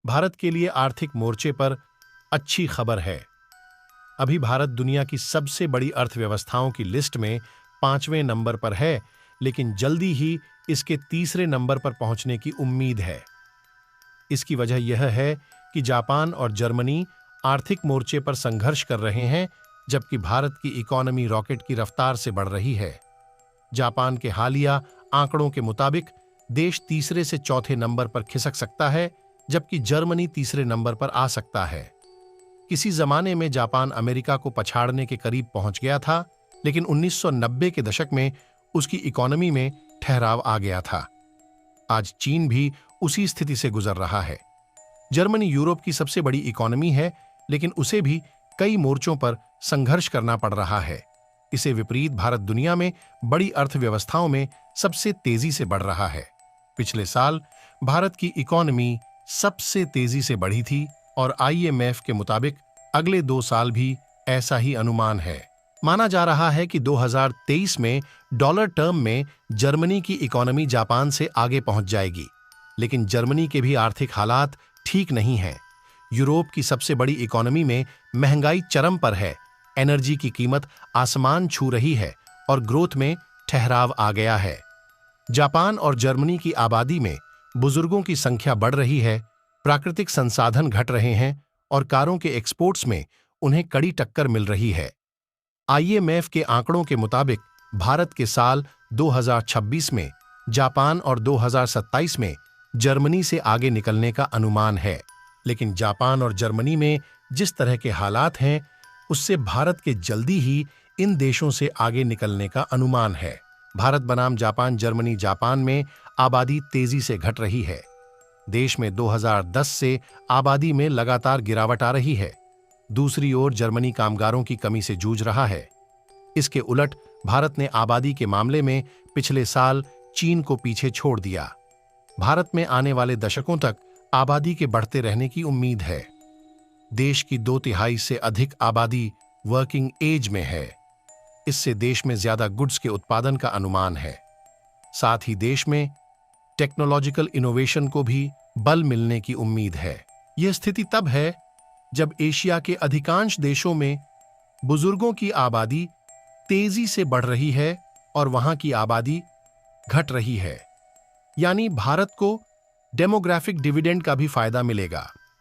भारत के लिए आर्थिक मोर्चे पर अच्छी खबर है। अभी भारत दुनिया की सबसे बड़ी अर्थव्यवस्थाओं की लिस्ट में 5वें नंबर पर है, लेकिन जल्दी ही इसके तीसरे नंबर पर पहुंचने की उम्मीद है। इसकी वजह यह है कि जापान और जर्मनी आर्थिक मोर्चे पर संघर्ष कर रहे हैं, जबकि भारत की इकोनॉमी रॉकेट की रफ्तार से बढ़ रही है। जापान के हालिया आंकड़ों के मुताबिक देश तीसरे से चौथे नंबर पर खिसक सकता है, जबकि जर्मनी तीसरे नंबर पर आ सकता है। किसी जमाने में जापान अमेरिका को पछाड़ने के करीब पहुंच गया था, लेकिन 1990 के दशक में उसकी इकोनॉमी में ठहराव आ गया था। आज चीन भी उसी स्थिति से गुजर रहा है। जर्मनी यूरोप की सबसे बड़ी इकोनॉमी है, लेकिन उसे भी कई मोर्चों पर संघर्ष करना पड़ रहा है। इसे विपरीत भारत दुनिया में बड़ी अर्थव्यवस्थाओं में सबसे तेजी से बढ़ रहा है। पिछले साल भारत की इकोनॉमी सबसे तेजी से बढ़ी थी और IMF के मुताबिक अगले 2 साल भी ऐसा ही अनुमान है। माना जा रहा है कि 2023 में डॉलर टर्म में जर्मनी की इकोनॉमी जापान से आगे पहुंच जाएगी, लेकिन जर्मनी के भी आर्थिक हालात ठीक नहीं हैं। यूरोप की सबसे बड़ी इकोनॉमी में महंगाई चरम पर है, एनर्जी की कीमत आसमान छू रही है और ग्रोथ में ठहराव आ गया है। जापान और जर्मनी की आबादी में बुजुर्गों की संख्या बढ़ रही है, प्राकृतिक संसाधन घट रहे हैं और कारों के एक्सपोर्ट्स में उन्हें कड़ी टक्कर मिल रही है। IMF के आंकड़ों के मुताबिक भारत के साल 2026 में जापान और 2027 में जर्मनी से आगे निकलने का अनुमान है, लेकिन जापान और जर्मनी में जिस तरह के हालात हैं, उससे भारत के जल्दी ही इन देशों से आगे निकलने का अनुमान है। भारत बनाम जापान जर्मनी जापान में आबादी तेजी से घट रही है। देश में 2010 से आबादी में लगातार गिरावट आ रही है। दूसरी ओर जर्मनी कामगारों की कमी से जूझ रहा है। इसके उलट भारत ने आबादी के मामले में पिछले साल चीन को पीछे छोड़ दिया। भारत में आने वाले दशकों तक आबादी के बढ़ते रहने की उम्मीद है। देश की 2/3 से अधिक आबादी वर्किंग एज में है। इससे देश में ज्यादा गुड्स के उत्पादन का अनुमान है। साथ ही देश में टेक्नोलॉजिकल इनोवेशन को भी बल मिलने की उम्मीद है। यह स्थिति तब है जब एशिया के अधिकांश देशों में बुजुर्गों की आबादी तेजी से बढ़ रही है और वहां की आबादी घट रही है। यानी भारत को डेमोग्राफिक डिविडेंड का भी फायदा मिलेगा।